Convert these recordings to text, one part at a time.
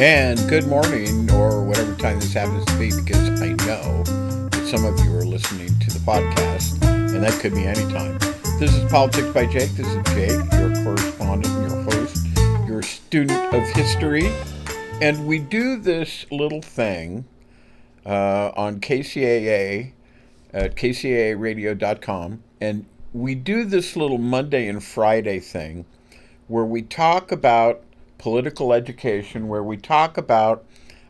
And good morning, or whatever time this happens to be, because I know that some of you are listening to the podcast, and that could be any time. This is Politics by Jake. This is Jake, your correspondent, your host, your student of history. And we do this little thing on KCAA at kcaaradio.com. And we do this little Monday and Friday thing where we talk about political education, where we talk about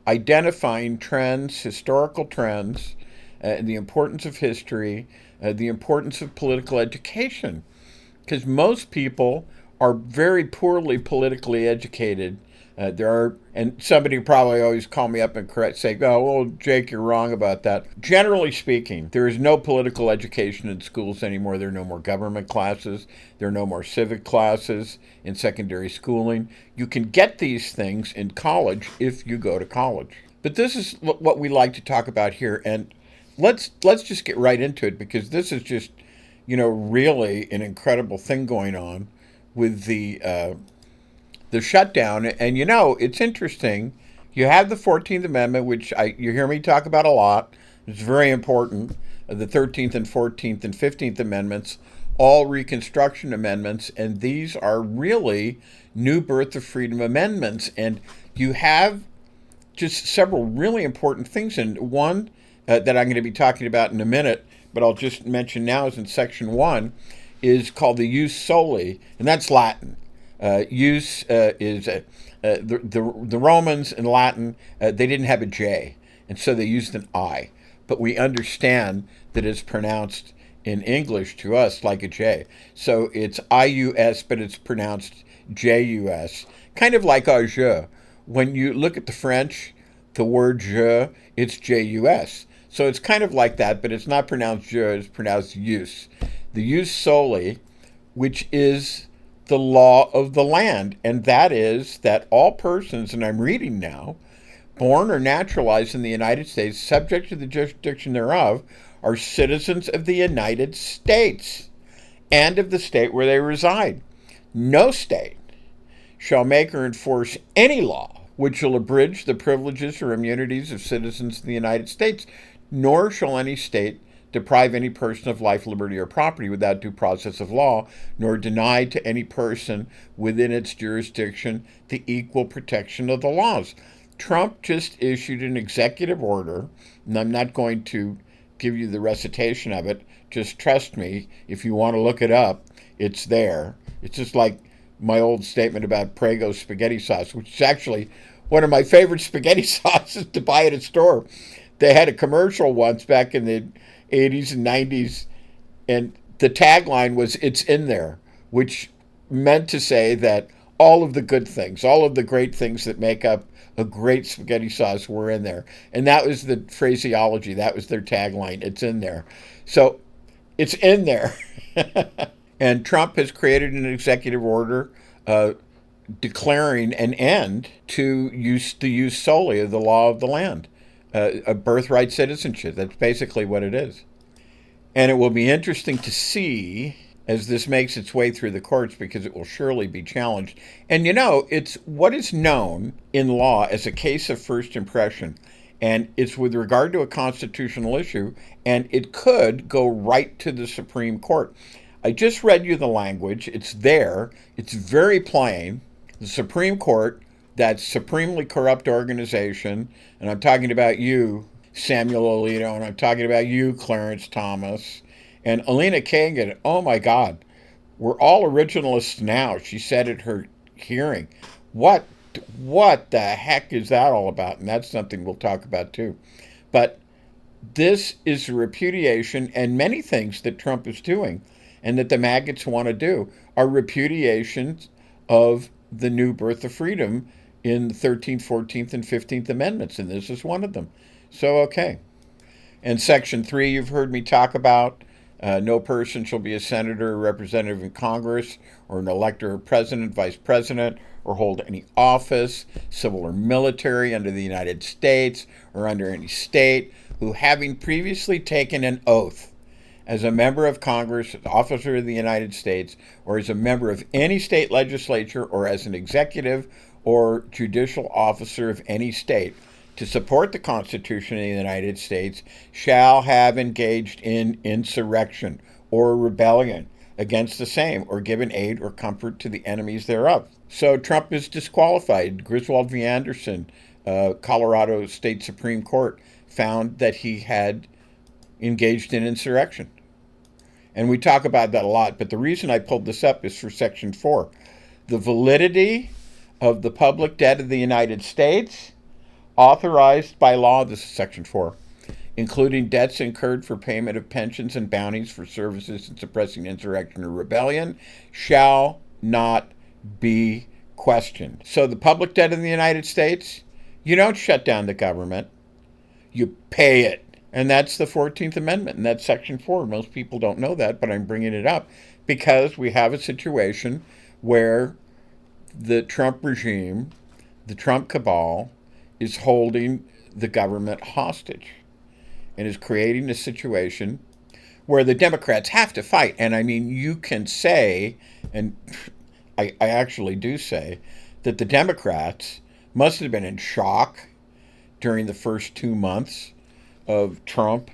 identifying trends, historical trends, the importance of history, the importance of political education. Because most people are very poorly politically educated. And somebody probably always call me up and say, "Oh, well, Jake, you're wrong about that." Generally speaking, there is no political education in schools anymore. There are no more government classes. There are no more civic classes in secondary schooling. You can get these things in college if you go to college. But this is what we like to talk about here, and let's just get right into it, because this is just, really an incredible thing going on with the shutdown. And it's interesting. You have the 14th Amendment, which you hear me talk about a lot. It's very important. The 13th and 14th and 15th Amendments, all Reconstruction amendments, and these are really new birth of freedom amendments. And you have just several really important things. And one that I'm going to be talking about in a minute, but I'll just mention now, is in Section 1, is called the jus soli, and that's Latin. Jus is the Romans in Latin, they didn't have a J, and so they used an I. But we understand that it's pronounced in English to us like a J. So it's IUS, but it's pronounced JUS, kind of like our je. When you look at the French, the word je, it's JUS. So it's kind of like that, but it's not pronounced je, it's pronounced jus. The jus soli, which is the law of the land, and that is that all persons, and I'm reading now, born or naturalized in the United States, subject to the jurisdiction thereof, are citizens of the United States and of the state where they reside. No state shall make or enforce any law which shall abridge the privileges or immunities of citizens of the United States, nor shall any state deprive any person of life, liberty, or property without due process of law, nor deny to any person within its jurisdiction the equal protection of the laws. Trump just issued an executive order, and I'm not going to give you the recitation of it. Just trust me. If you want to look it up, it's there. It's just like my old statement about Prego spaghetti sauce, which is actually one of my favorite spaghetti sauces to buy at a store. They had a commercial once back in the 80s and 90s, and the tagline was "It's in there," which meant to say that all of the good things, all of the great things that make up a great spaghetti sauce were in there. And that was the phraseology. That was their tagline. It's in there. So it's in there. And Trump has created an executive order declaring an end to the jus soli of the law of the land. A birthright citizenship. That's basically what it is. And it will be interesting to see as this makes its way through the courts, because it will surely be challenged. And it's what is known in law as a case of first impression. And it's with regard to a constitutional issue, and it could go right to the Supreme Court. I just read you the language. It's there. It's very plain. The Supreme Court, that supremely corrupt organization, and I'm talking about you, Samuel Alito, and I'm talking about you, Clarence Thomas, and Alina Kagan. Oh my God, we're all originalists now, she said at her hearing. What the heck is that all about? And that's something we'll talk about too. But this is a repudiation, and many things that Trump is doing and that the maggots want to do are repudiations of the new birth of freedom in the 13th, 14th, and 15th Amendments, and this is one of them. So, okay. And Section 3, you've heard me talk about. No person shall be a senator or representative in Congress, or an elector or president, vice president, or hold any office, civil or military, under the United States or under any state, who, having previously taken an oath as a member of Congress, as officer of the United States, or as a member of any state legislature, or as an executive or judicial officer of any state to support the Constitution of the United States shall have engaged in insurrection or rebellion against the same, or given aid or comfort to the enemies thereof. So Trump is disqualified. Griswold v. Anderson, Colorado State Supreme Court, found that he had engaged in insurrection. And we talk about that a lot, but the reason I pulled this up is for Section 4. The validity of the public debt of the United States authorized by law, this is Section 4, including debts incurred for payment of pensions and bounties for services in suppressing insurrection or rebellion, shall not be questioned. So the public debt of the United States, you don't shut down the government, you pay it. And that's the 14th Amendment, and that's Section 4. Most people don't know that, but I'm bringing it up because we have a situation where the Trump regime, the Trump cabal, is holding the government hostage and is creating a situation where the Democrats have to fight. And I mean, you can say, and I actually do say, that the Democrats must have been in shock during the first 2 months of Trump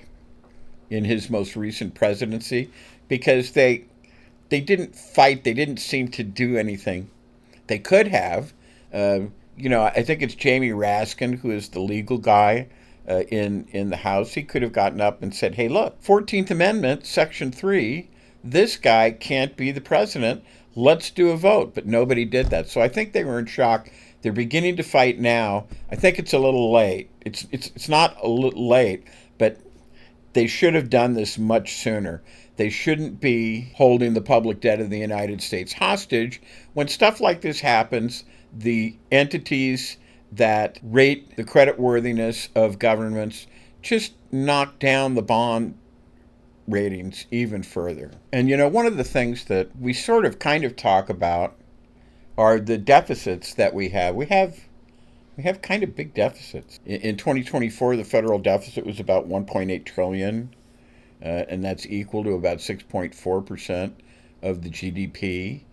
in his most recent presidency, because they didn't fight. They didn't seem to do anything. They could have. I think it's Jamie Raskin, who is the legal guy in the House. He could have gotten up and said, hey, look, 14th Amendment, Section 3, this guy can't be the president. Let's do a vote. But nobody did that. So I think they were in shock. They're beginning to fight now. I think it's a little late. It's not a little late, but they should have done this much sooner. They shouldn't be holding the public debt of the United States hostage. When stuff like this happens, the entities that rate the creditworthiness of governments just knock down the bond ratings even further. And one of the things that we sort of kind of talk about are the deficits that we have. We have kind of big deficits. In 2024, the federal deficit was about $1.8 trillion, and that's equal to about 6.4% of the GDP.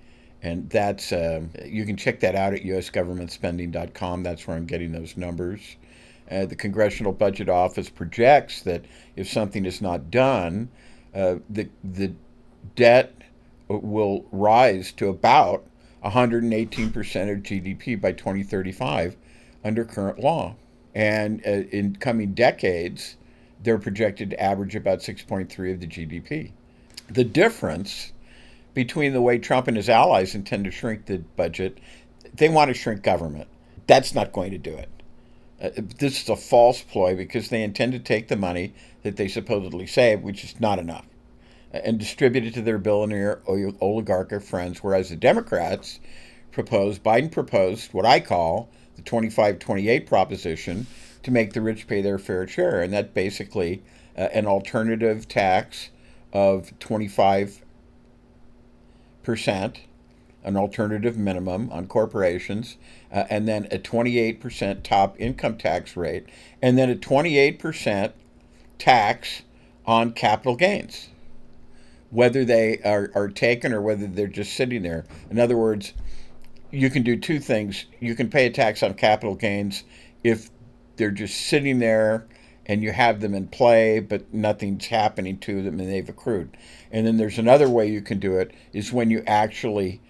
And that's, you can check that out at usgovernmentspending.com. That's where I'm getting those numbers. The Congressional Budget Office projects that if something is not done, the debt will rise to about 118% of GDP by 2035 under current law. And in coming decades, they're projected to average about 6.3 of the GDP. The difference between the way Trump and his allies intend to shrink the budget, they want to shrink government. That's not going to do it. This is a false ploy because they intend to take the money that they supposedly save, which is not enough, and distribute it to their billionaire oligarchic friends, whereas the Democrats Biden proposed what I call the 25-28 proposition to make the rich pay their fair share, and that basically an alternative tax of 25%, an alternative minimum on corporations, and then a 28% top income tax rate, and then a 28% tax on capital gains, whether they are taken or whether they're just sitting there. In other words, you can do two things. You can pay a tax on capital gains if they're just sitting there and you have them in play, but nothing's happening to them and they've accrued. And then there's another way you can do it is when you actually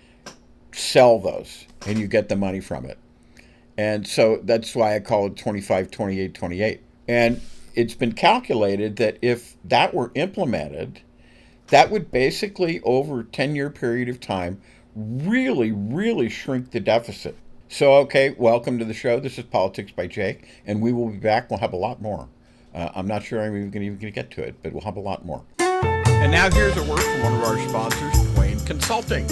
sell those and you get the money from it. And so that's why I call it 25, 28, 28. And it's been calculated that if that were implemented, that would basically, over a 10-year period of time, really, really shrink the deficit. So, okay, welcome to the show. This is Politics by Jake, and we will be back. We'll have a lot more. I'm not sure I'm even going to get to it, but we'll have a lot more. And now here's a word from one of our sponsors, Twain Consulting.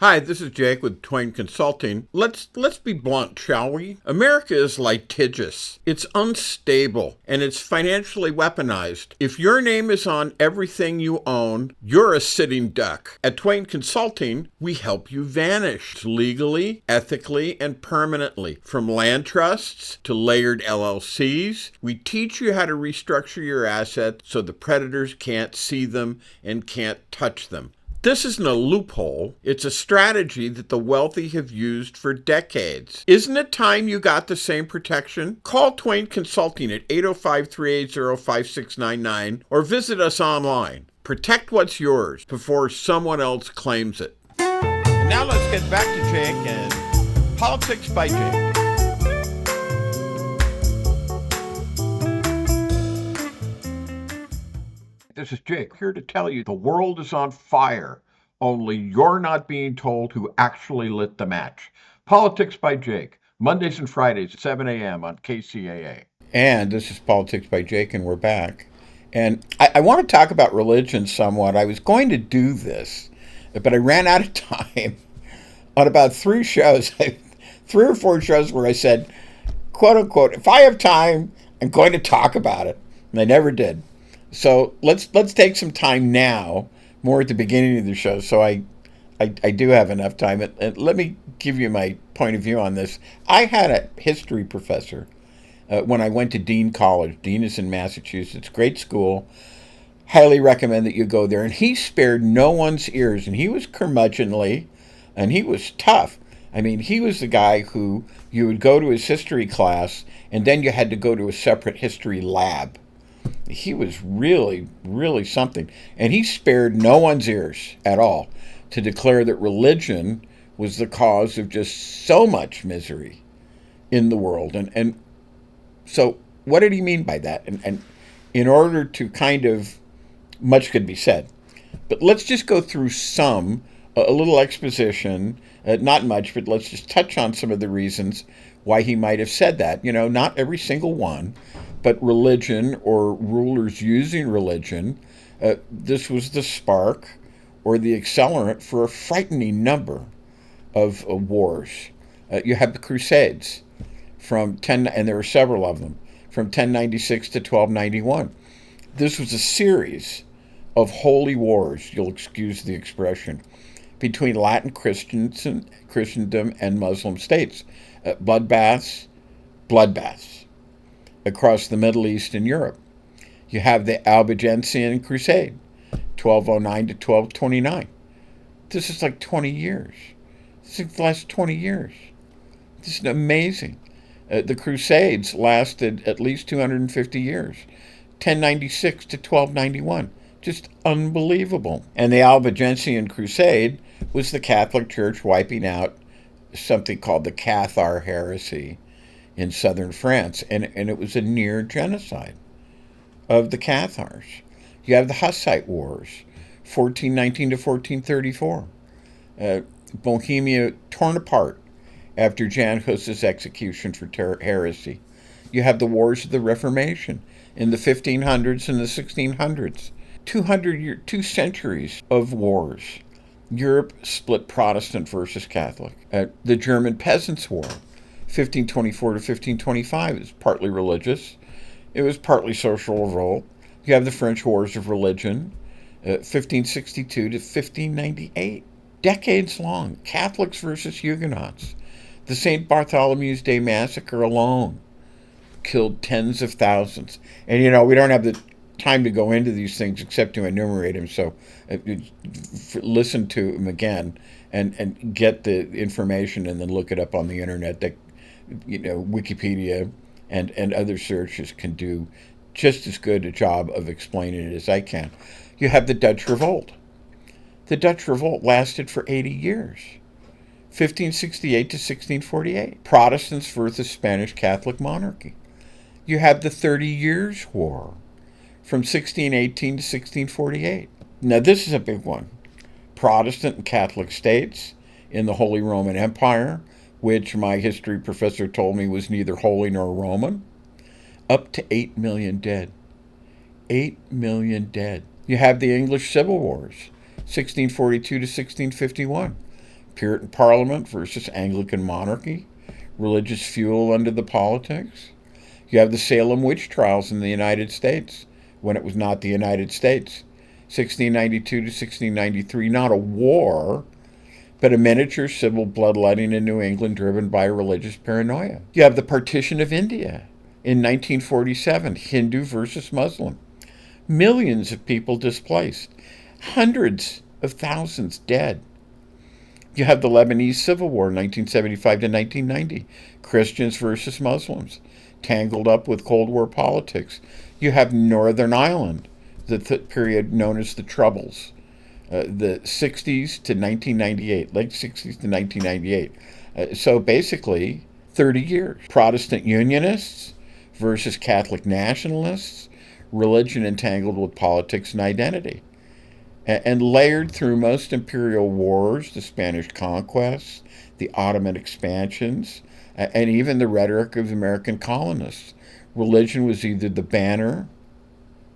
Hi, this is Jake with Twain Consulting. Let's be blunt, shall we? America is litigious. It's unstable, and it's financially weaponized. If your name is on everything you own, you're a sitting duck. At Twain Consulting, we help you vanish legally, ethically, and permanently. From land trusts to layered LLCs, we teach you how to restructure your assets so the predators can't see them and can't touch them. This isn't a loophole. It's a strategy that the wealthy have used for decades. Isn't it time you got the same protection? Call Twain Consulting at 805-380-5699 or visit us online. Protect what's yours before someone else claims it. And now let's get back to Jake and Politics by Jake. This is Jake, here to tell you the world is on fire, only you're not being told who actually lit the match. Politics by Jake, Mondays and Fridays at 7 a.m. on KCAA. And this is Politics by Jake, and we're back. And I want to talk about religion somewhat. I was going to do this, but I ran out of time on about 3 or 4 shows where I said, quote unquote, if I have time, I'm going to talk about it. And I never did. So let's take some time now, more at the beginning of the show, so I do have enough time. And let me give you my point of view on this. I had a history professor when I went to Dean College. Dean is in Massachusetts, great school. Highly recommend that you go there. And he spared no one's ears, and he was curmudgeonly, and he was tough. I mean, he was the guy who you would go to his history class, and then you had to go to a separate history lab. He was really, really something. And he spared no one's ears at all to declare that religion was the cause of just so much misery in the world. And so what did he mean by that? And in order to kind of, much could be said. But let's just go through a little exposition, not much, but let's just touch on some of the reasons why he might have said that. You know, not every single one, but religion or rulers using religion, this was the spark or the accelerant for a frightening number of wars. You have the Crusades and there were several of them, from 1096 to 1291. This was a series of holy wars, you'll excuse the expression, between Latin Christendom and Muslim states. Bloodbaths across the Middle East and Europe. You have the Albigensian Crusade, 1209 to 1229. This is like 20 years. This is the last 20 years. This is amazing. The Crusades lasted at least 250 years, 1096 to 1291. Just unbelievable. And the Albigensian Crusade was the Catholic Church wiping out something called the Cathar heresy in southern France, and it was a near genocide of the Cathars. You have the Hussite Wars, 1419 to 1434. Bohemia torn apart after Jan Hus's execution for heresy. You have the Wars of the Reformation in the 1500s and the 1600s. 2 centuries of wars. Europe split Protestant versus Catholic. The German Peasants' War, 1524 to 1525, is partly religious. It was partly social revolt. You have the French Wars of Religion, 1562 to 1598. Decades long. Catholics versus Huguenots. The St. Bartholomew's Day Massacre alone killed tens of thousands. And, you know, we don't have the time to go into these things except to enumerate them. So listen to them again and get the information and then look it up on the internet. That, you know, Wikipedia and other searches can do just as good a job of explaining it as I can. You have the Dutch Revolt. The Dutch Revolt lasted for 80 years, 1568 to 1648. Protestants versus Spanish Catholic monarchy. You have the 30 Years' War from 1618 to 1648. Now, this is a big one. Protestant and Catholic states in the Holy Roman Empire, which my history professor told me was neither holy nor Roman, up to 8 million dead. 8 million dead. You have the English Civil Wars, 1642 to 1651. Puritan Parliament versus Anglican monarchy, religious fuel under the politics. You have the Salem witch trials in the United States, when it was not the United States, 1692 to 1693, not a war, but a miniature civil bloodletting in New England driven by religious paranoia. You have the partition of India in 1947, Hindu versus Muslim. Millions of people displaced. Hundreds of thousands dead. You have the Lebanese Civil War, 1975 to 1990. Christians versus Muslims, tangled up with Cold War politics. You have Northern Ireland, the period known as the Troubles, the 60s to 1998, late 60s to 1998. So basically, 30 years. Protestant Unionists versus Catholic nationalists, religion entangled with politics and identity. And layered through most imperial wars, the Spanish conquests, the Ottoman expansions, and even the rhetoric of American colonists. Religion was either the banner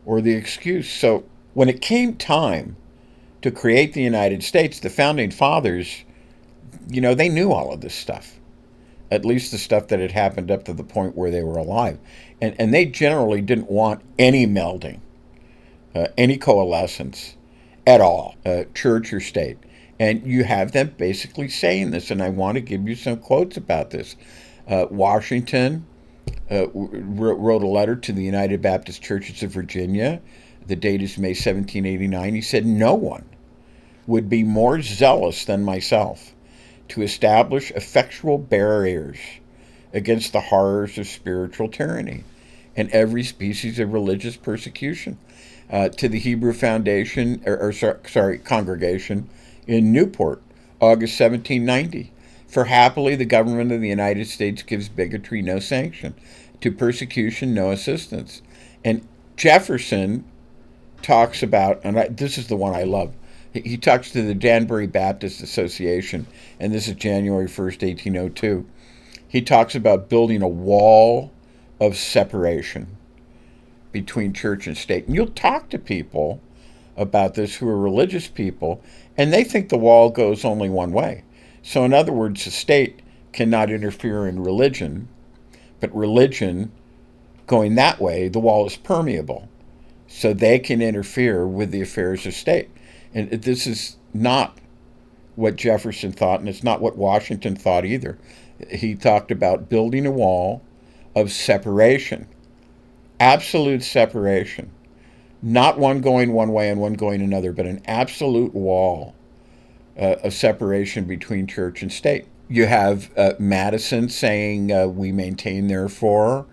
or the excuse. So when it came time to create the United States, the Founding Fathers, they knew all of this stuff, at least the stuff that had happened up to the point where they were alive. And they generally didn't want any melding, any coalescence at all, church or state. And you have them basically saying this, and I want to give you some quotes about this. Washington wrote a letter to the United Baptist Churches of Virginia. The date is May 1789. He said, "No one would be more zealous than myself to establish effectual barriers against the horrors of spiritual tyranny and every species of religious persecution." To the Hebrew Foundation, congregation in Newport, August 1790. "For happily the government of the United States gives bigotry no sanction, to persecution no assistance." And Jefferson talks about, and this is the one I love, he talks to the Danbury Baptist Association, and this is January 1st, 1802. He talks about building a wall of separation between church and state. And you'll talk to people about this who are religious people, and they think the wall goes only one way. So in other words, the state cannot interfere in religion, but religion going that way, the wall is permeable. So they can interfere with the affairs of state. And this is not what Jefferson thought, and it's not what Washington thought either. He talked about building a wall of separation. Absolute separation. Not one going one way and one going another, but an absolute wall of separation between church and state. You have Madison saying, "We maintain, therefore,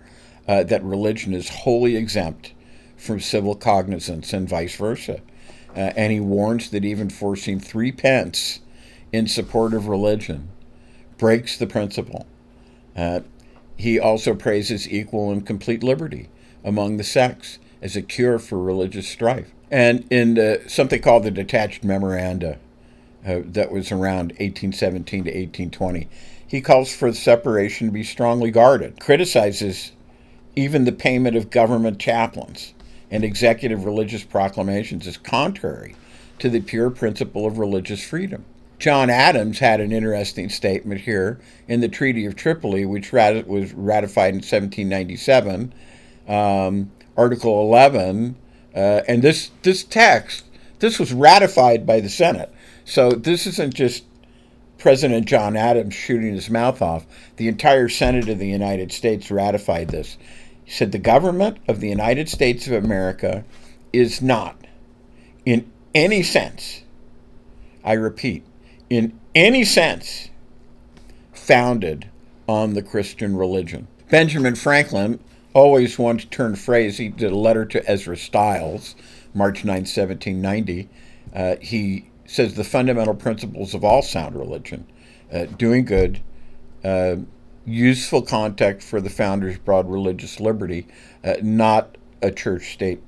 that religion is wholly exempt from civil cognizance," and vice versa. And he warns that even forcing 3 pence in support of religion breaks the principle. He also praises equal and complete liberty among the sects as a cure for religious strife. And in something called the Detached Memoranda that was around 1817 to 1820, he calls for the separation to be strongly guarded, criticizes even the payment of government chaplains and executive religious proclamations as contrary to the pure principle of religious freedom. John Adams had an interesting statement here in the Treaty of Tripoli, which was ratified in 1797, Article 11, and this text, this was ratified by the Senate. So this isn't just President John Adams shooting his mouth off. The entire Senate of the United States ratified this. He said, "The government of the United States of America is not, in any sense, I repeat, in any sense, founded on the Christian religion." Benjamin Franklin always wanted to turn phrase. He did a letter to Ezra Stiles, March 9, 1790. He says the fundamental principles of all sound religion, doing good, useful context for the founders' broad religious liberty, not a church-state,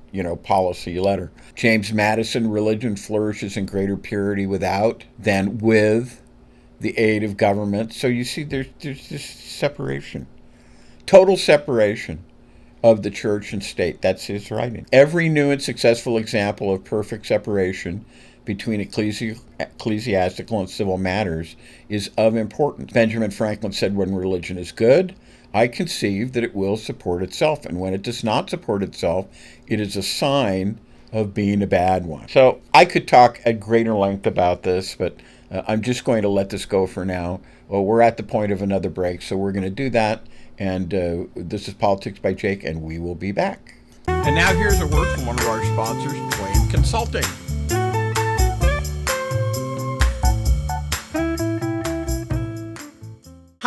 policy letter. James Madison, religion flourishes in greater purity without than with the aid of government. So you see, there's this separation, total separation of the church and state. That's his writing. Every new and successful example of perfect separation between ecclesiastical and civil matters is of importance. Benjamin Franklin said, "When religion is good, I conceive that it will support itself, and when it does not support itself, it is a sign of being a bad one." So I could talk at greater length about this, but I'm just going to let this go for now. Well, we're at the point of another break, so we're going to do that. And this is Politics by Jake, and we will be back. And now here's a word from one of our sponsors, Twain Consulting.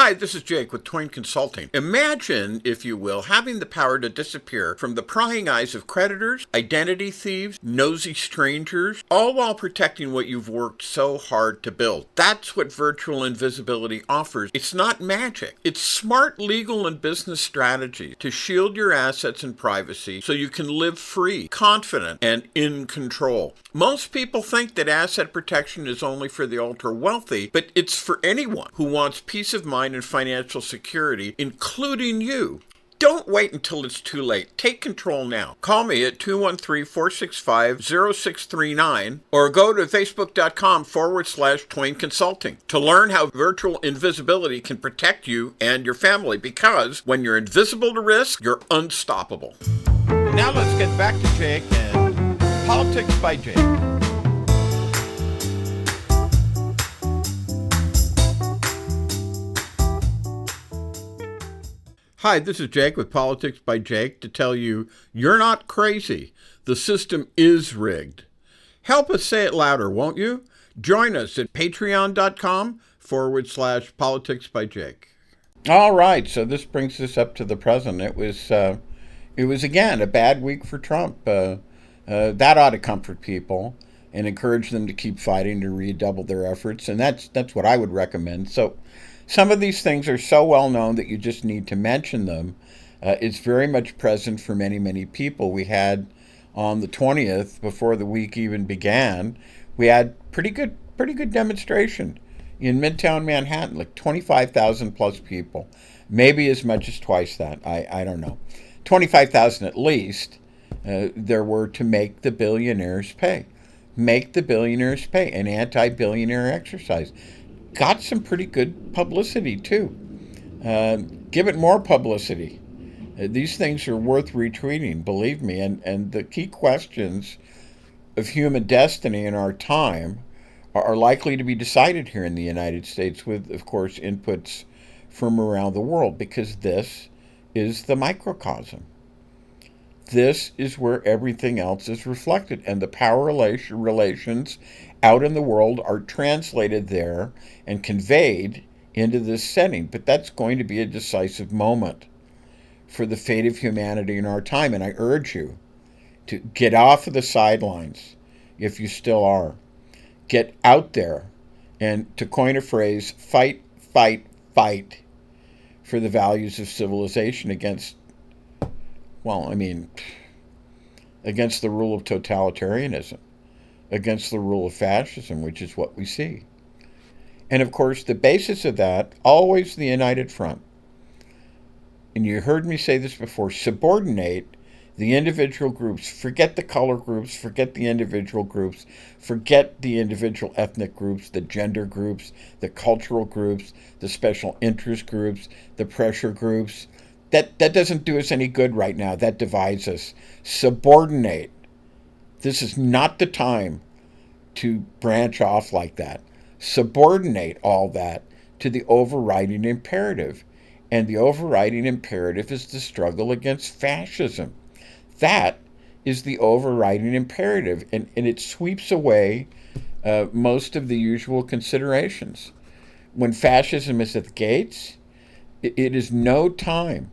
Hi, this is Jake with Twain Consulting. Imagine, if you will, having the power to disappear from the prying eyes of creditors, identity thieves, nosy strangers, all while protecting what you've worked so hard to build. That's what virtual invisibility offers. It's not magic. It's smart legal and business strategy to shield your assets and privacy so you can live free, confident, and in control. Most people think that asset protection is only for the ultra wealthy, but it's for anyone who wants peace of mind and financial security, including you. Don't wait until it's too late. Take control now. Call me at 213-465-0639 or go to facebook.com/Twain Consulting to learn how virtual invisibility can protect you and your family, because when you're invisible to risk, you're unstoppable. Now let's get back to Jake and Politics by Jake. Hi, this is Jake with Politics by Jake to tell you you're not crazy. The system is rigged. Help us say it louder, won't you? Join us at patreon.com/Politics by Jake. All right, so this brings us up to the present. It was again a bad week for Trump. That ought to comfort people and encourage them to keep fighting to redouble their efforts, and that's what I would recommend. So some of these things are so well known that you just need to mention them. It's very much present for many, many people. We had on the 20th, before the week even began, we had pretty good demonstration in Midtown Manhattan, like 25,000 plus people, maybe as much as twice that. I don't know, 25,000 at least. There were to make the billionaires pay. Make the billionaires pay, an anti-billionaire exercise. Got some pretty good publicity, too. Give it more publicity. These things are worth retweeting, believe me. And the key questions of human destiny in our time are likely to be decided here in the United States with, of course, inputs from around the world, because this is the microcosm. This is where everything else is reflected, and the power relations out in the world are translated there and conveyed into this setting. But that's going to be a decisive moment for the fate of humanity in our time, and I urge you to get off of the sidelines, if you still are. Get out there and, to coin a phrase, fight, fight, fight for the values of civilization against the rule of totalitarianism, against the rule of fascism, which is what we see. And of course, the basis of that, always the united front. And you heard me say this before, subordinate the individual groups. Forget the color groups, forget the individual groups, forget the individual ethnic groups, the gender groups, the cultural groups, the special interest groups, the pressure groups. That doesn't do us any good right now. That divides us. Subordinate. This is not the time to branch off like that. Subordinate all that to the overriding imperative. And the overriding imperative is the struggle against fascism. That is the overriding imperative. And it sweeps away most of the usual considerations. When fascism is at the gates, it is no time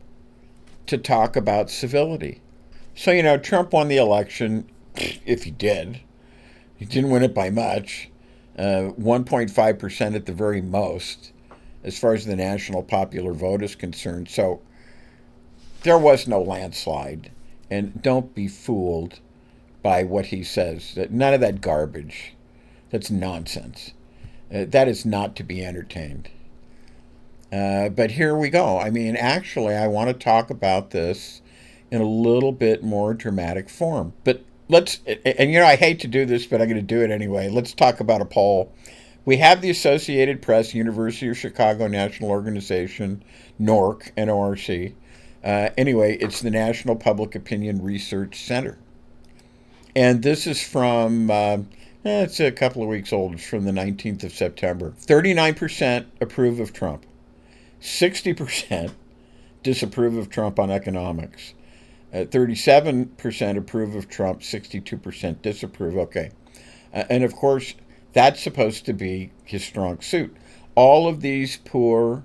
to talk about civility. So, Trump won the election, if he did. He didn't win it by much, 1.5% at the very most, as far as the national popular vote is concerned. So there was no landslide. And don't be fooled by what he says. None of that garbage. That's nonsense. That is not to be entertained. But here we go. Actually, I want to talk about this in a little bit more dramatic form. But I hate to do this, but I'm going to do it anyway. Let's talk about a poll. We have the Associated Press, University of Chicago National Organization, NORC, N-O-R-C. Anyway, it's the National Public Opinion Research Center. And this is from, it's a couple of weeks old. It's from the 19th of September. 39% approve of Trump. 60% disapprove of Trump on economics. 37% approve of Trump, 62% disapprove. Okay. And of course, that's supposed to be his strong suit. All of these poor,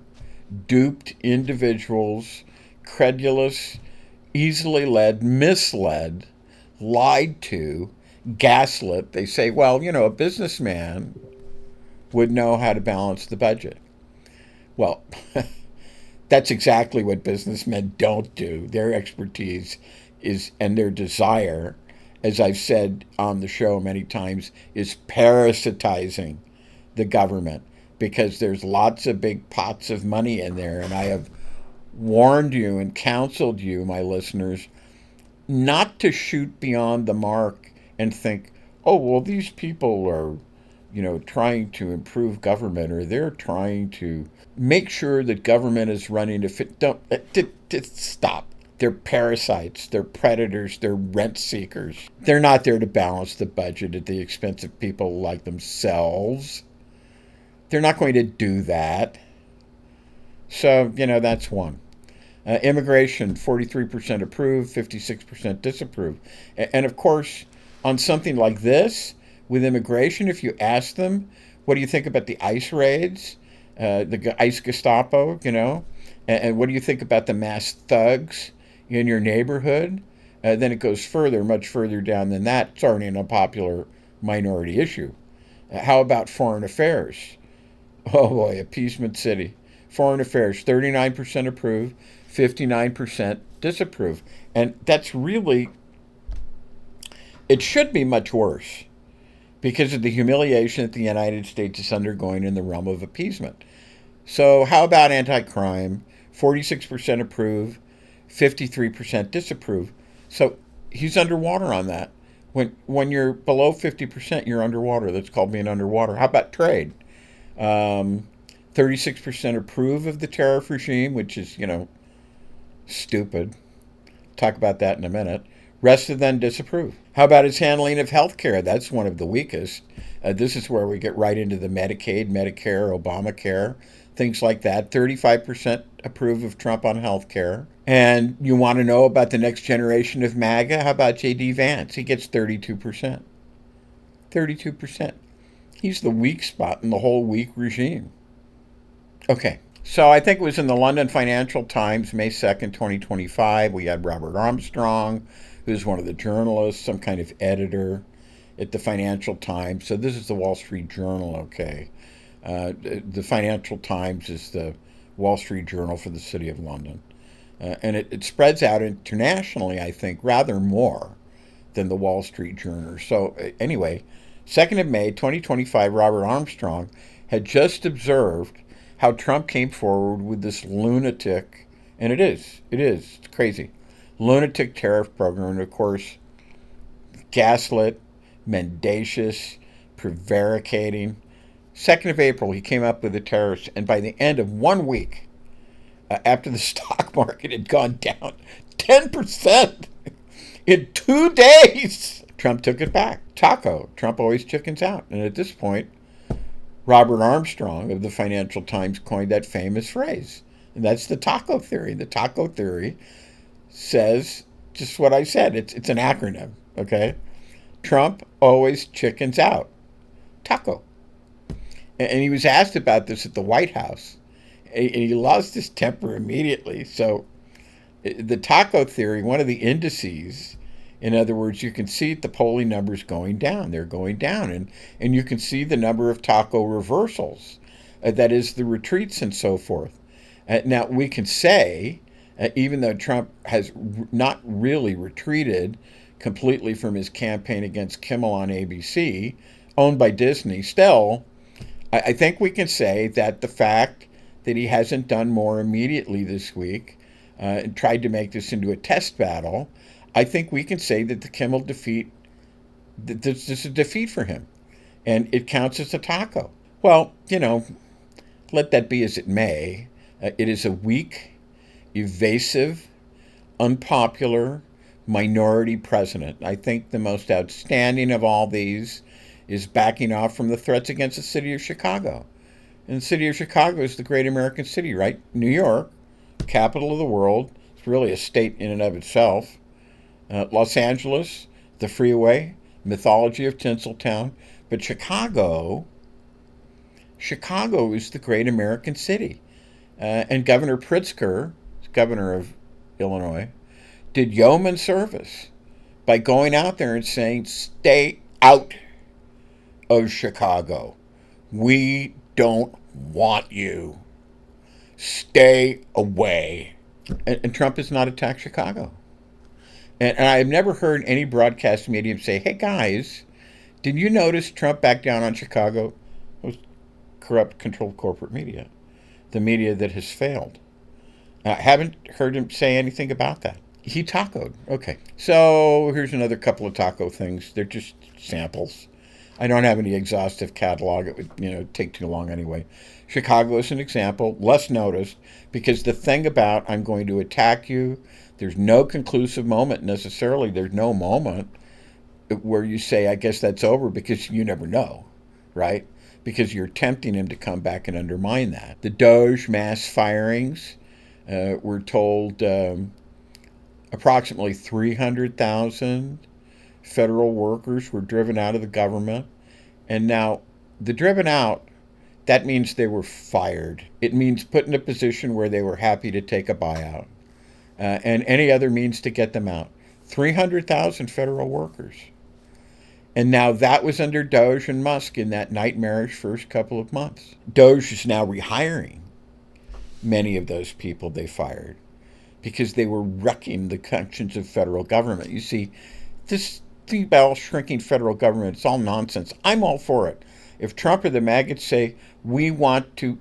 duped individuals, credulous, easily led, misled, lied to, gaslit. They say, well, a businessman would know how to balance the budget. Well, that's exactly what businessmen don't do. Their expertise is, and their desire, as I've said on the show many times, is parasitizing the government, because there's lots of big pots of money in there. And I have warned you and counseled you, my listeners, not to shoot beyond the mark and think, oh, well, these people are, trying to improve government, or they're trying to make sure that government is running to fit. Don't stop. They're parasites, they're predators, they're rent seekers. They're not there to balance the budget at the expense of people like themselves. They're not going to do that. So, that's one. Immigration, 43% approve, 56% disapprove. And of course, on something like this, with immigration, if you ask them, what do you think about the ICE raids, the ICE Gestapo, and what do you think about the mass thugs in your neighborhood? Then it goes further, much further down than that. It's already an unpopular minority issue. How about foreign affairs? Oh boy, appeasement city. Foreign affairs, 39% approve, 59% disapprove. And that's really, it should be much worse because of the humiliation that the United States is undergoing in the realm of appeasement. So how about anti-crime? 46% approve, 53% disapprove. So he's underwater on that. When you're below 50%, you're underwater. That's called being underwater. How about trade? 36% approve of the tariff regime, which is, stupid. Talk about that in a minute. Rest of them disapprove. How about his handling of health care? That's one of the weakest. This is where we get right into the Medicaid, Medicare, Obamacare, things like that. 35% approve of Trump on health care. And you want to know about the next generation of MAGA? How about J.D. Vance? He gets 32%. 32%. He's the weak spot in the whole weak regime. Okay, so I think it was in the London Financial Times, May 2nd, 2025. We had Robert Armstrong, who's one of the journalists, some kind of editor at the Financial Times. So this is the Wall Street Journal, okay. The Financial Times is the Wall Street Journal for the City of London. And it spreads out internationally, I think, rather more than the Wall Street Journal. So anyway, 2nd of May, 2025, Robert Armstrong had just observed how Trump came forward with this lunatic, and it's crazy, lunatic tariff program. And of course, gaslit, mendacious, prevaricating. 2nd of April, he came up with the tariffs, and by the end of 1 week, after the stock market had gone down 10% in 2 days, Trump took it back. Taco. Trump always chickens out. And at this point, Robert Armstrong of the Financial Times coined that famous phrase. And that's the taco theory. The taco theory says just what I said. It's an acronym, okay? Trump always chickens out. Taco. And he was asked about this at the White House. And he lost his temper immediately. So the taco theory, one of the indices, in other words, you can see the polling numbers going down. They're going down. And you can see the number of taco reversals, that is, the retreats and so forth. Now, we can say, even though Trump has not really retreated completely from his campaign against Kimmel on ABC, owned by Disney, still, I think we can say that the fact that he hasn't done more immediately this week and tried to make this into a test battle, I think we can say that the Kimmel defeat, this is a defeat for him. And it counts as a taco. Well, let that be as it may. It is a weak, evasive, unpopular minority president. I think the most outstanding of all these is backing off from the threats against the city of Chicago. And the city of Chicago is the great American city, right? New York, capital of the world. It's really a state in and of itself. Los Angeles, the freeway, mythology of Tinseltown. But Chicago is the great American city. And Governor Pritzker, governor of Illinois, did yeoman service by going out there and saying, stay out of Chicago. We don't want you. Stay away. And Trump has not attacked Chicago. And I've never heard any broadcast medium say, hey guys, did you notice Trump backed down on Chicago? It was corrupt, controlled corporate media. The media that has failed. I haven't heard him say anything about that. He tacoed. Okay. So here's another couple of taco things. They're just samples. I don't have any exhaustive catalog. It would, take too long anyway. Chicago is an example, less noticed, because the thing about I'm going to attack you, there's no conclusive moment necessarily. There's no moment where you say, I guess that's over, because you never know, right? Because you're tempting him to come back and undermine that. The Doge mass firings, we're told approximately 300,000 federal workers were driven out of the government. And now, the driven out, that means they were fired. It means put in a position where they were happy to take a buyout. And any other means to get them out. 300,000 federal workers. And now that was under Doge and Musk in that nightmarish first couple of months. Doge is now rehiring many of those people they fired because they were wrecking the functions of federal government. You see, this thing about shrinking federal government, it's all nonsense. I'm all for it. If Trump or the maggots say, we want to,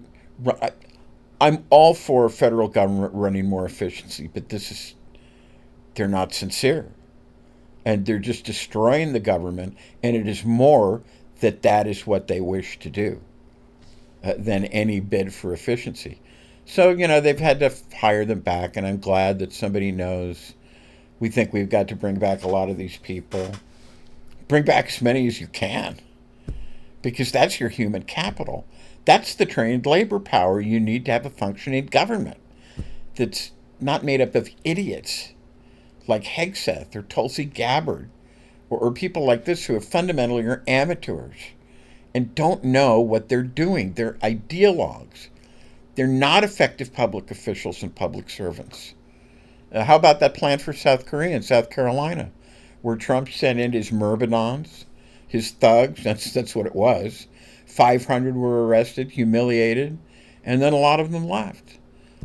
I'm all for federal government running more efficiency, but they're not sincere. And they're just destroying the government, and it is more that is what they wish to do than any bid for efficiency. So, they've had to hire them back, and I'm glad that somebody knows we think we've got to bring back a lot of these people. Bring back as many as you can, because that's your human capital. That's the trained labor power you need to have a functioning government that's not made up of idiots like Hegseth or Tulsi Gabbard or people like this who fundamentally are amateurs and don't know what they're doing. They're ideologues. They're not effective public officials and public servants. How about that plan for South Korea and South Carolina, where Trump sent in his myrmidons, his thugs, that's what it was. 500 were arrested, humiliated, and then a lot of them left.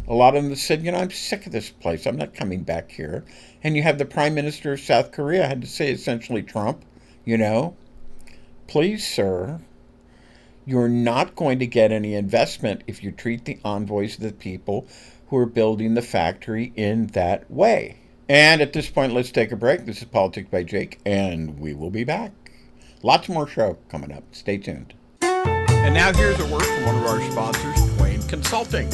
A lot of them said, I'm sick of this place. I'm not coming back here. And you have the Prime Minister of South Korea had to say essentially, Trump, please, sir, you're not going to get any investment if you treat the envoys of the people who are building the factory in that way. And at this point, let's take a break. This is Politics by Jake, and we will be back. Lots more show coming up. Stay tuned. And now here's a word from one of our sponsors, Twain Consulting.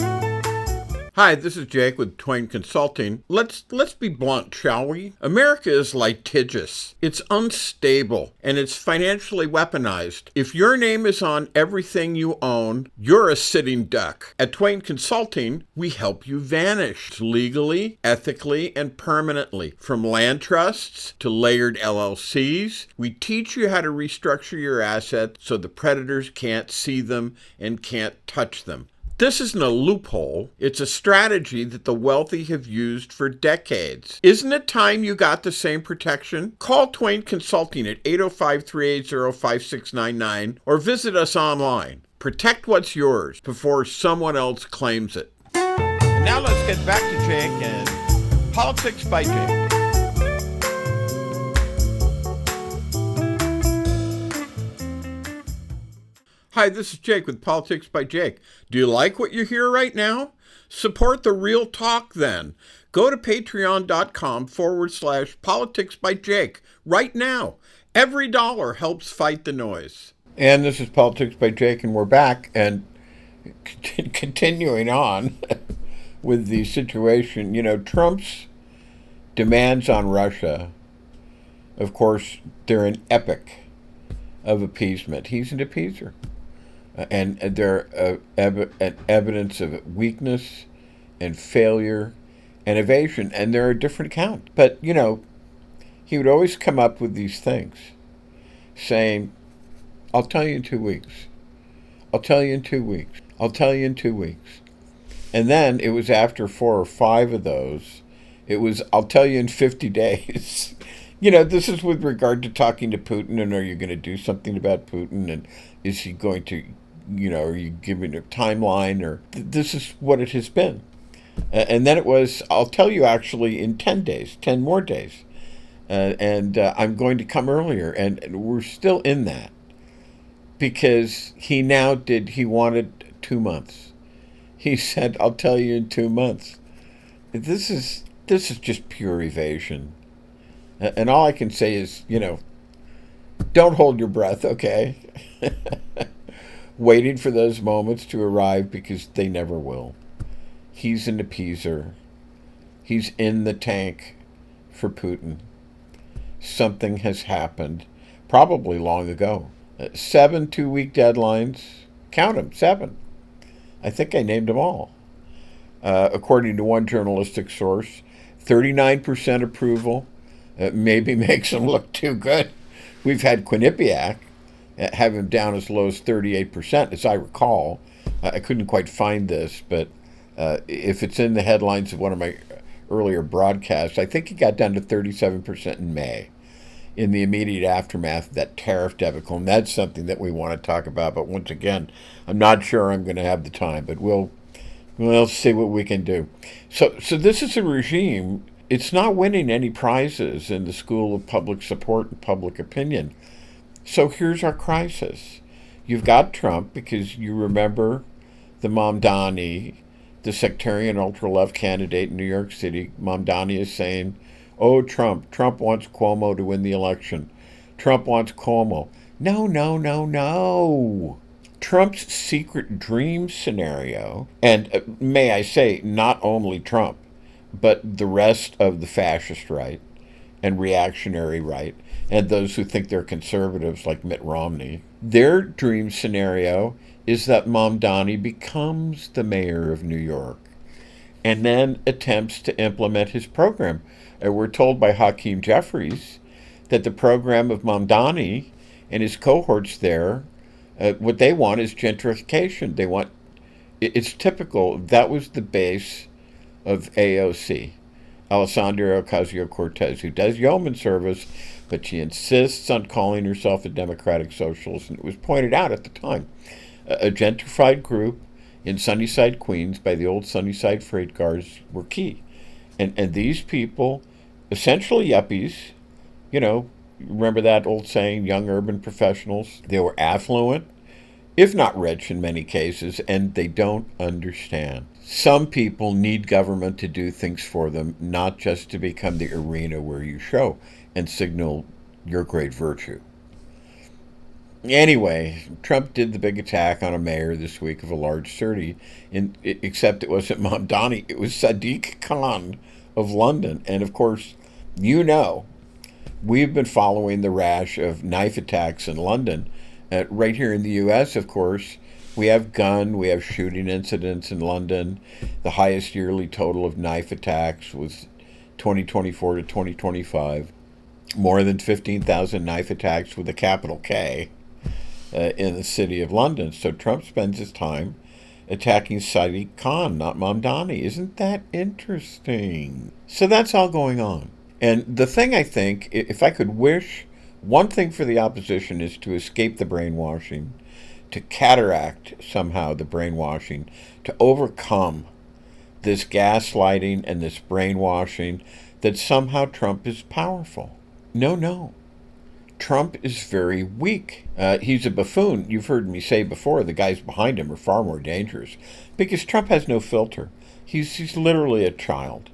Hi, this is Jake with Twain Consulting. Let's be blunt, shall we? America is litigious. It's unstable, and it's financially weaponized. If your name is on everything you own, you're a sitting duck. At Twain Consulting, we help you vanish legally, ethically, and permanently. From land trusts to layered LLCs, we teach you how to restructure your assets so the predators can't see them and can't touch them. This isn't a loophole. It's a strategy that the wealthy have used for decades. Isn't it time you got the same protection? Call Twain Consulting at 805-380-5699 or visit us online. Protect what's yours before someone else claims it. And now let's get back to Jake and Politics by Jake. Hi, this is Jake with Politics by Jake. Do you like what you hear right now? Support the real talk then. Go to patreon.com/Politics by Jake right now. Every dollar helps fight the noise. And this is Politics by Jake, and we're back and continuing on with the situation. Trump's demands on Russia, of course, they're an epic of appeasement. He's an appeaser. And they're evidence of weakness and failure and evasion. And they're a different account. But, he would always come up with these things, saying, I'll tell you in 2 weeks. I'll tell you in 2 weeks. I'll tell you in 2 weeks. And then it was after 4 or 5 of those, it was, I'll tell you in 50 days. This is with regard to talking to Putin, and are you going to do something about Putin? And is he going to, are you giving a timeline? Or this is what it has been. And then it was, I'll tell you actually in 10 days, 10 more days. And I'm going to come earlier. And we're still in that. Because he wanted 2 months. He said, I'll tell you in 2 months. This is just pure evasion. And all I can say is, don't hold your breath, okay? Waiting for those moments to arrive because they never will. He's an appeaser. He's in the tank for Putin. Something has happened, probably long ago. 7 2-week deadlines. Count them, 7. I think I named them all. According to one journalistic source, 39% approval. Maybe makes him look too good. We've had Quinnipiac have him down as low as 38%, as I recall. I couldn't quite find this, but if it's in the headlines of one of my earlier broadcasts, I think he got down to 37% in May, in the immediate aftermath of that tariff debacle. And that's something that we want to talk about. But once again, I'm not sure I'm going to have the time, but we'll see what we can do. So this is a regime. It's not winning any prizes in the school of public support and public opinion. So here's our crisis. You've got Trump, because you remember the Mamdani, the sectarian ultra-left candidate in New York City. Mamdani is saying, oh, Trump wants Cuomo to win the election. Trump wants Cuomo. No, no, no, no. Trump's secret dream scenario, and may I say, not only Trump, but the rest of the fascist right and reactionary right, and those who think they're conservatives like Mitt Romney, their dream scenario is that Mamdani becomes the mayor of New York and then attempts to implement his program. We're told by Hakeem Jeffries that the program of Mamdani and his cohorts there, what they want is gentrification. It's typical. That was the base of AOC, Alessandria Ocasio-Cortez, who does yeoman service, but she insists on calling herself a democratic socialist. And it was pointed out at the time, a gentrified group in Sunnyside, Queens, by the old Sunnyside freight cars were key. And these people, essentially yuppies, remember that old saying, young urban professionals? They were affluent, if not rich in many cases, and they don't understand. Some people need government to do things for them, not just to become the arena where you show and signal your great virtue. Anyway, Trump did the big attack on a mayor this week of a large city, except it wasn't Mamdani, it was Sadiq Khan of London. And of course, we've been following the rash of knife attacks in London. Right here in the U.S., of course, we have shooting incidents in London. The highest yearly total of knife attacks was 2024 to 2025. More than 15,000 knife attacks with a capital K in the city of London. So Trump spends his time attacking Sadiq Khan, not Mamdani. Isn't that interesting? So that's all going on. And the thing I think, if I could wish one thing for the opposition, is to escape the brainwashing, to cataract somehow the brainwashing, to overcome this gaslighting and this brainwashing that somehow Trump is powerful. No. Trump is very weak. He's a buffoon. You've heard me say before, the guys behind him are far more dangerous because Trump has no filter. He's literally a child.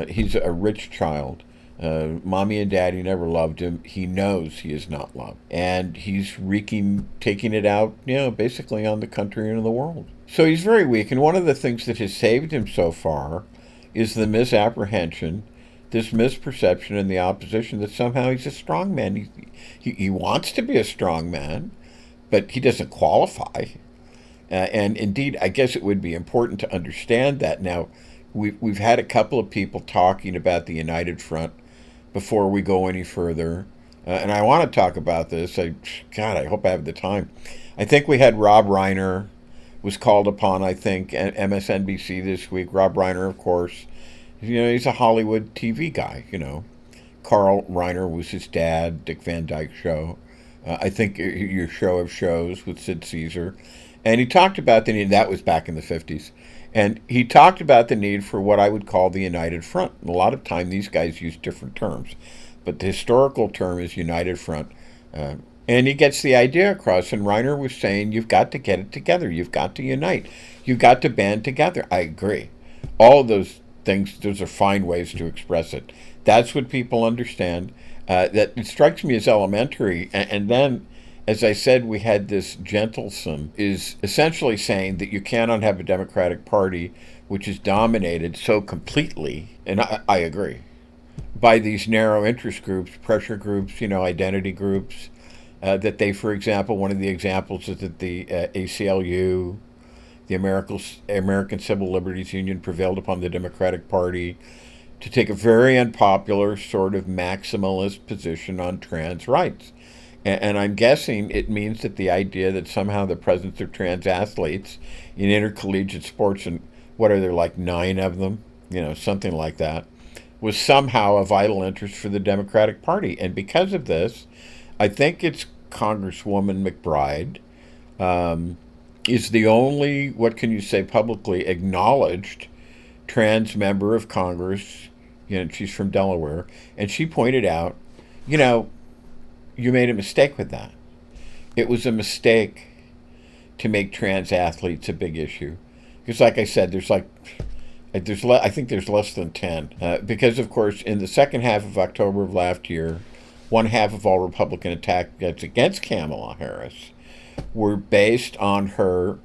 He's a rich child. Mommy and daddy never loved him. He knows he is not loved. And he's taking it out, basically on the country and the world. So he's very weak. And one of the things that has saved him so far is the misapprehension, this misperception in the opposition that somehow he's a strong man. He wants to be a strong man, but he doesn't qualify. And indeed, I guess it would be important to understand that. Now, we've had a couple of people talking about the United Front before we go any further. And I want to talk about this. I hope I have the time. I think we had Rob Reiner was called upon, I think, at MSNBC this week. Rob Reiner, of course. He's a Hollywood TV guy, Carl Reiner was his dad, Dick Van Dyke Show. I think your show of shows with Sid Caesar. And he talked about the need, that was back in the 50s. And he talked about the need for what I would call the United Front. A lot of time these guys use different terms, but the historical term is United Front. And he gets the idea across, and Reiner was saying, you've got to get it together. You've got to unite. You've got to band together. I agree. All of those things, those are fine ways to express it. That's what people understand. That it strikes me as elementary. And then, as I said, we had this Gentleson is essentially saying that you cannot have a Democratic Party which is dominated so completely, and I agree, by these narrow interest groups, pressure groups, identity groups, that they, for example, one of the examples is that the ACLU, the American Civil Liberties Union, prevailed upon the Democratic Party to take a very unpopular sort of maximalist position on trans rights. And I'm guessing it means that the idea that somehow the presence of trans athletes in intercollegiate sports, and what are there, like 9 of them, something like that, was somehow a vital interest for the Democratic Party. And because of this, I think it's Congresswoman McBride is the only, what can you say, publicly acknowledged trans member of Congress. She's from Delaware. And she pointed out, you made a mistake with that. It was a mistake to make trans athletes a big issue. Because like I said, I think there's less than 10. Because, of course, in the second half of October of last year, one half of all Republican attacks against Kamala Harris were based on her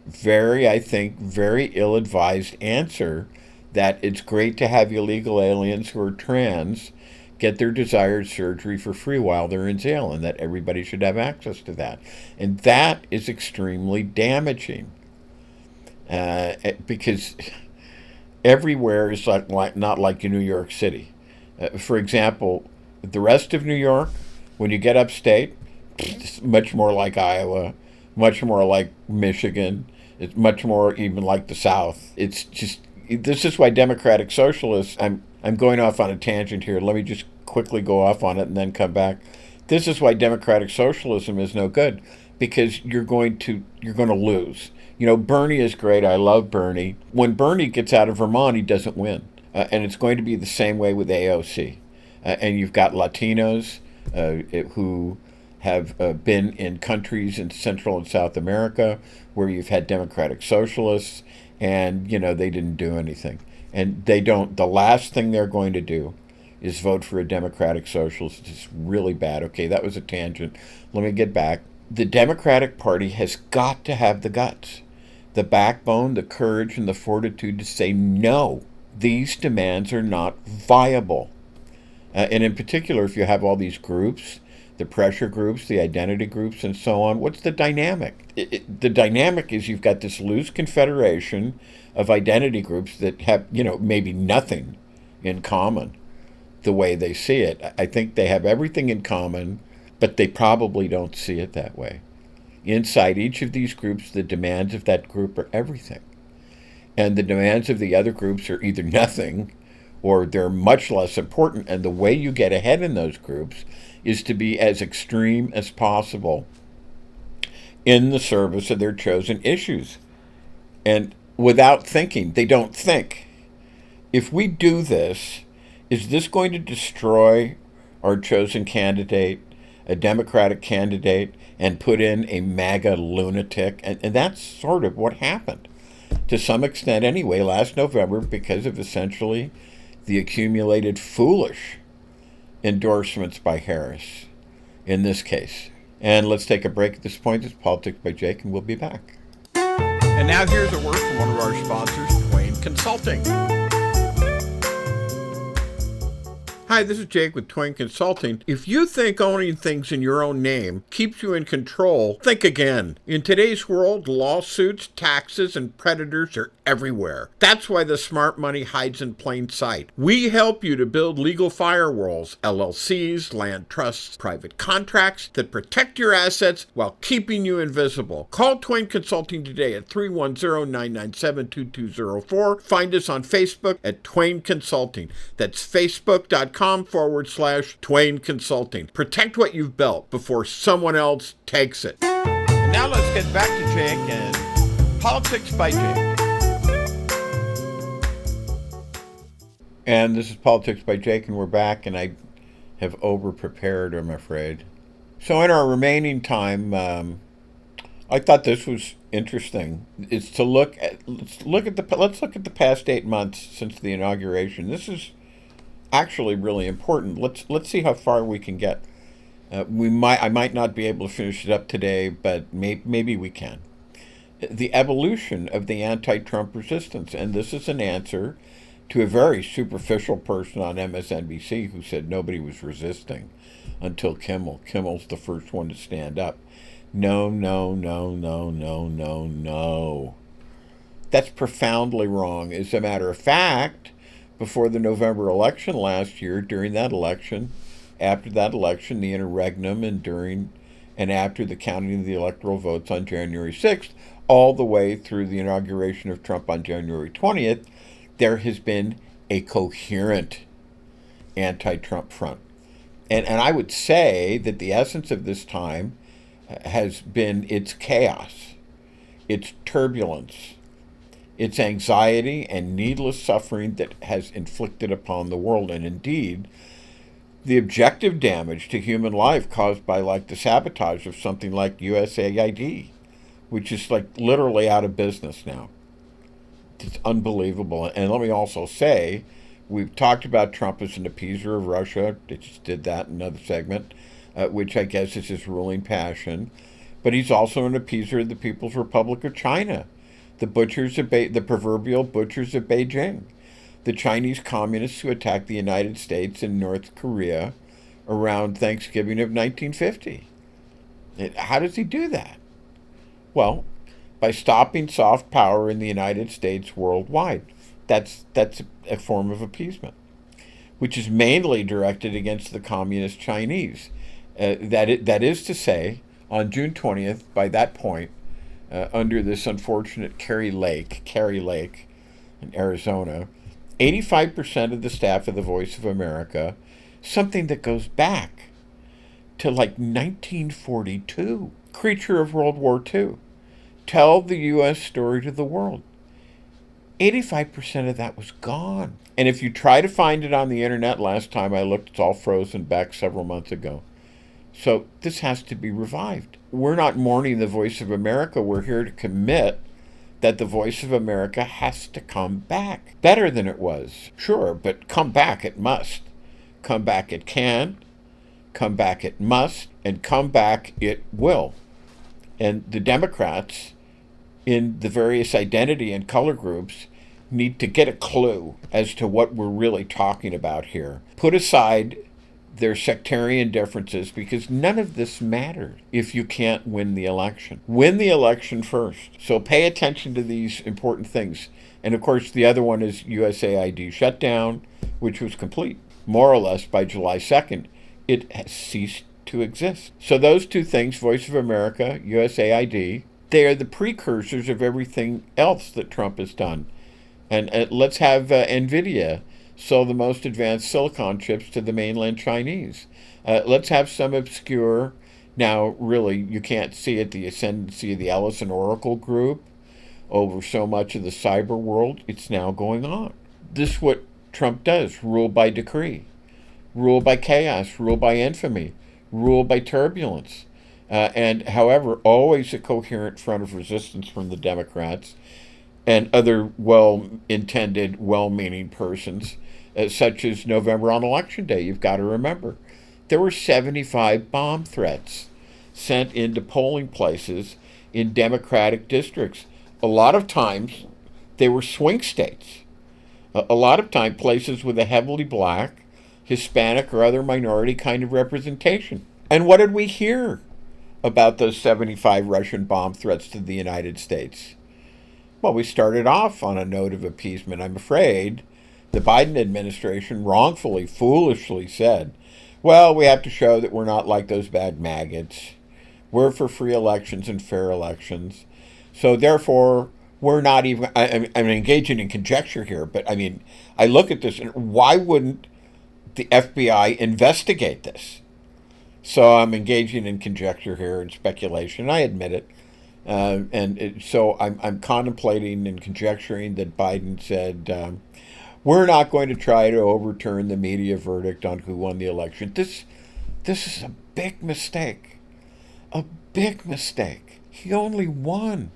very ill-advised answer that it's great to have illegal aliens who are trans get their desired surgery for free while they're in jail, and that everybody should have access to that. And that is extremely damaging because everywhere is not like New York City. For example, the rest of New York, when you get upstate, it's much more like Iowa, much more like Michigan. It's much more even like the South. It's just, this is why democratic socialists, I'm going off on a tangent here. Let me just quickly go off on it and then come back. This is why democratic socialism is no good, because you're going to lose. Bernie is great. I love Bernie. When Bernie gets out of Vermont, he doesn't win. And it's going to be the same way with AOC. And you've got Latinos who have been in countries in Central and South America where you've had democratic socialists, and, they didn't do anything. And the last thing they're going to do is vote for a democratic socialist. It's really bad. Okay, that was a tangent. Let me get back. The Democratic Party has got to have the guts, the backbone, the courage, and the fortitude to say no. These demands are not viable. And in particular, if you have all these groups, the pressure groups, the identity groups, and so on, what's the dynamic? The dynamic is you've got this loose confederation of identity groups that have, maybe nothing in common the way they see it. I think they have everything in common, but they probably don't see it that way. Inside each of these groups, the demands of that group are everything. And the demands of the other groups are either nothing or they're much less important. And the way you get ahead in those groups is to be as extreme as possible in the service of their chosen issues. And without thinking, they don't think. If we do this, is this going to destroy our chosen candidate, a Democratic candidate, and put in a MAGA lunatic? And that's sort of what happened, to some extent anyway, last November, because of essentially the accumulated foolish endorsements by Harris in this case. And let's take a break at this point. This is Politics by Jake, and we'll be back. And now here's a word from one of our sponsors, Twain Consulting. Hi, this is Jake with Twain Consulting. If you think owning things in your own name keeps you in control, think again. In today's world, lawsuits, taxes, and predators are everywhere. That's why the smart money hides in plain sight. We help you to build legal firewalls, LLCs, land trusts, private contracts that protect your assets while keeping you invisible. Call Twain Consulting today at 310-997-2204. Find us on Facebook at Twain Consulting. That's facebook.com/Twain Consulting. Protect what you've built before someone else takes it. And now let's get back to Jake and Politics by Jake. And this is Politics by Jake, and we're back, and I have over-prepared, I'm afraid. So in our remaining time, I thought this was interesting. It's to let's look at the past 8 months since the inauguration. This is actually really important. Let's see how far we can get. I might not be able to finish it up today, but maybe we can. The evolution of the anti-Trump resistance, and this is an answer to a very superficial person on MSNBC who said nobody was resisting until Kimmel. Kimmel's the first one to stand up. No. That's profoundly wrong. As a matter of fact, before the November election last year, during that election, after that election, the interregnum, and during and after the counting of the electoral votes on January 6th, all the way through the inauguration of Trump on January 20th, there has been a coherent anti-Trump front. And I would say that the essence of this time has been its chaos, its turbulence, its anxiety and needless suffering that has inflicted upon the world, and indeed the objective damage to human life caused by the sabotage of something like USAID, which is literally out of business now. It's unbelievable. And let me also say, we've talked about Trump as an appeaser of Russia. They just did that in another segment, which I guess is his ruling passion. But he's also an appeaser of the People's Republic of China, the proverbial butchers of Beijing, the Chinese communists who attacked the United States and North Korea around Thanksgiving of 1950. How does he do that? Well, by stopping soft power in the United States worldwide. That's a form of appeasement, which is mainly directed against the communist Chinese. That is to say, on June 20th, by that point, under this unfortunate Kerry Lake in Arizona, 85% of the staff of the Voice of America, something that goes back to 1942, creature of World War II, tell the U.S. story to the world. 85% of that was gone. And if you try to find it on the internet, last time I looked, it's all frozen back several months ago. So this has to be revived. We're not mourning the Voice of America. We're here to commit that the Voice of America has to come back. Better than it was, sure, but come back it must. Come back it can, come back it must, and come back it will. And the Democrats in the various identity and color groups need to get a clue as to what we're really talking about here. Put aside their sectarian differences, because none of this matters if you can't win the election. Win the election first. So pay attention to these important things. And of course, the other one is USAID shutdown, which was complete, more or less, by July 2nd. It has ceased to exist. So those two things, Voice of America, USAID, they are the precursors of everything else that Trump has done. And let's have NVIDIA sell the most advanced silicon chips to the mainland Chinese. Let's have some obscure, now really you can't see it, the ascendancy of the Ellison Oracle Group over so much of the cyber world. It's now going on. This is what Trump does: rule by decree, rule by chaos, rule by infamy, rule by turbulence. And however, always a coherent front of resistance from the Democrats and other well-intended, well-meaning persons, such as November on Election Day. You've got to remember, there were 75 bomb threats sent into polling places in Democratic districts. A lot of times, they were swing states. A lot of time, places with a heavily black, Hispanic or other minority kind of representation. And what did we hear about those 75 Russian bomb threats to the United States? Well, we started off on a note of appeasement. I'm afraid the Biden administration wrongfully, foolishly said, well, we have to show that we're not like those bad maggots. We're for free elections and fair elections. So therefore, we're not even, I'm engaging in conjecture here, but I mean, I look at this and why wouldn't the FBI investigate this? So I'm engaging in conjecture here and speculation. I admit it. So I'm contemplating and conjecturing that Biden said, we're not going to try to overturn the media verdict on who won the election. This is a big mistake. A big mistake. He only won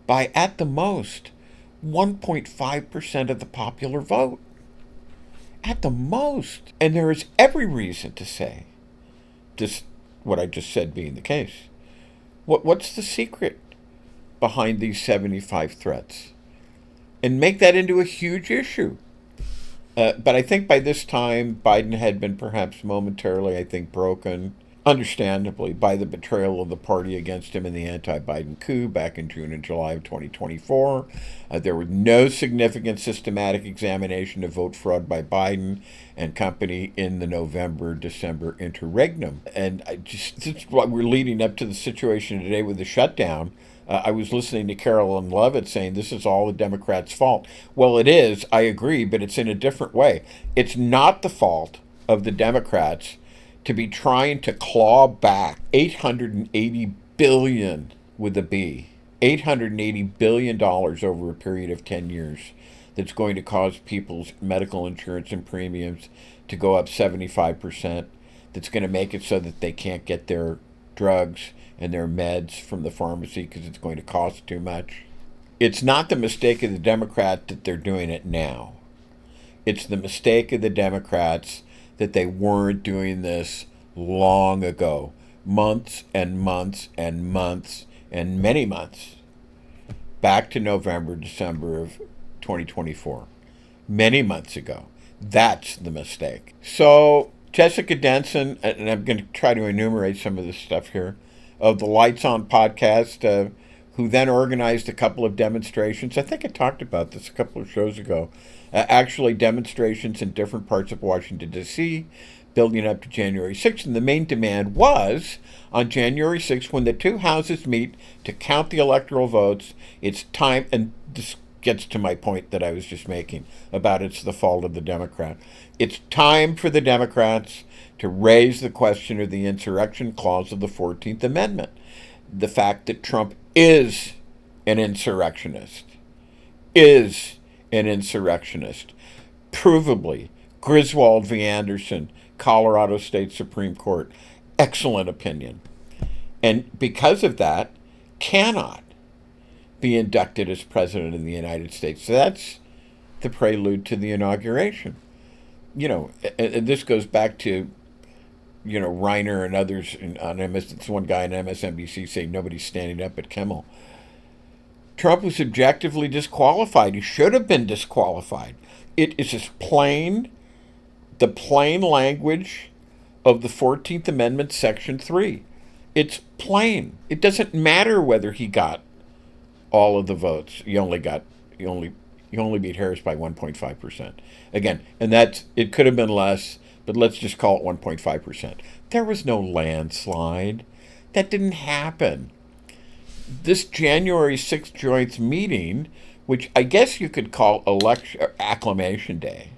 by, at the most, 1.5% of the popular vote. At the most. And there is every reason to say, this, what I just said being the case. What's the secret behind these 75 threats? And make that into a huge issue. But I think by this time, Biden had been perhaps momentarily, broken, understandably, by the betrayal of the party against him in the anti-Biden coup back in June and July of 2024. There was no significant systematic examination of vote fraud by Biden and company in the November-December interregnum. And this is what we're leading up to the situation today with the shutdown. I was listening to Carolyn Levitt saying this is all the Democrats' fault. Well, it is, I agree, but it's in a different way. It's not the fault of the Democrats to be trying to claw back $880 billion with a B, $880 billion over a period of 10 years that's going to cause people's medical insurance and premiums to go up 75%, that's going to make it so that they can't get their drugs and their meds from the pharmacy because it's going to cost too much. It's not the mistake of the Democrat that they're doing it now. It's the mistake of the Democrats that they weren't doing this long ago. Months and months and months and many months. Back to November, December of 2024. Many months ago. That's the mistake. So Jessica Denson, and I'm going to try to enumerate some of this stuff here, of the Lights On podcast, who then organized a couple of demonstrations. I think I talked about this a couple of shows ago. Actually, demonstrations in different parts of Washington, D.C., building up to January 6th. And the main demand was, on January 6th, when the two houses meet to count the electoral votes, it's time, and this gets to my point that I was just making about it's the fault of the Democrat. It's time for the Democrats to raise the question of the insurrection clause of the 14th Amendment. The fact that Trump is an insurrectionist. Provably. Griswold v. Anderson, Colorado State Supreme Court. Excellent opinion. And because of that, cannot be inducted as president of the United States. So that's the prelude to the inauguration. And this goes back to Reiner and others on it's one guy on MSNBC saying nobody's standing up at Kimmel. Trump was objectively disqualified. He should have been disqualified. It is just the plain language of the 14th Amendment, Section 3. It's plain. It doesn't matter whether he got all of the votes. He only beat Harris by 1.5%. Again, and it could have been less, but let's just call it 1.5%. There was no landslide. That didn't happen. This January 6th joint meeting, which I guess you could call acclamation day,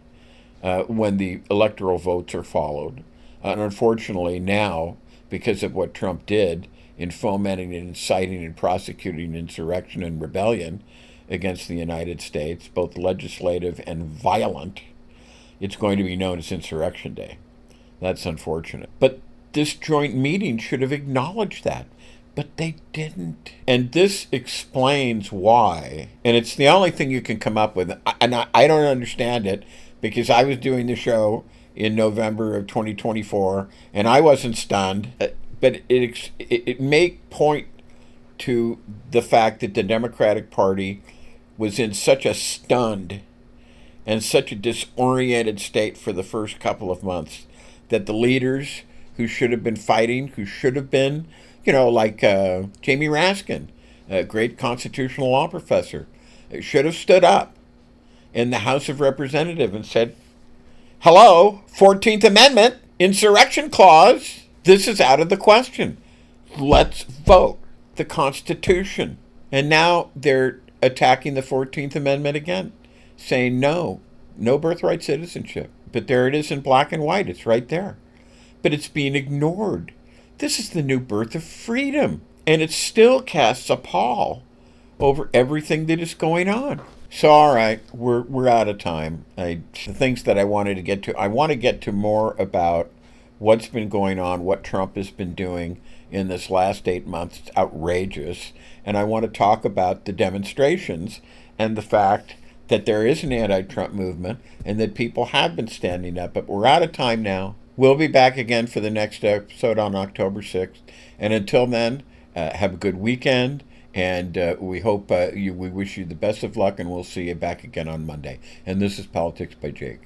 when the electoral votes are followed. And unfortunately now, because of what Trump did in fomenting and inciting and prosecuting insurrection and rebellion against the United States, both legislative and violent, it's going to be known as Insurrection Day. That's unfortunate. But this joint meeting should have acknowledged that. But they didn't. And this explains why. And it's the only thing you can come up with. And I don't understand it because I was doing the show in November of 2024 and I wasn't stunned. But it may point to the fact that the Democratic Party was in such a stunned and such a disoriented state for the first couple of months that the leaders who should have been fighting, who should have been, like Jamie Raskin, a great constitutional law professor, should have stood up in the House of Representatives and said, hello, 14th Amendment, insurrection clause, this is out of the question. Let's vote the Constitution. And now they're attacking the 14th Amendment again, saying no birthright citizenship. But there it is in black and white. It's right there. But it's being ignored. This is the new birth of freedom. And it still casts a pall over everything that is going on. So, all right, we're out of time. The things that I wanted to get to, I want to get to more about what's been going on, what Trump has been doing in this last 8 months. It's outrageous. And I want to talk about the demonstrations and the fact that there is an anti-Trump movement and that people have been standing up. But we're out of time now. We'll be back again for the next episode on October 6th. And until then, have a good weekend. And we hope we wish you the best of luck, and we'll see you back again on Monday. And this is Politics by Jake.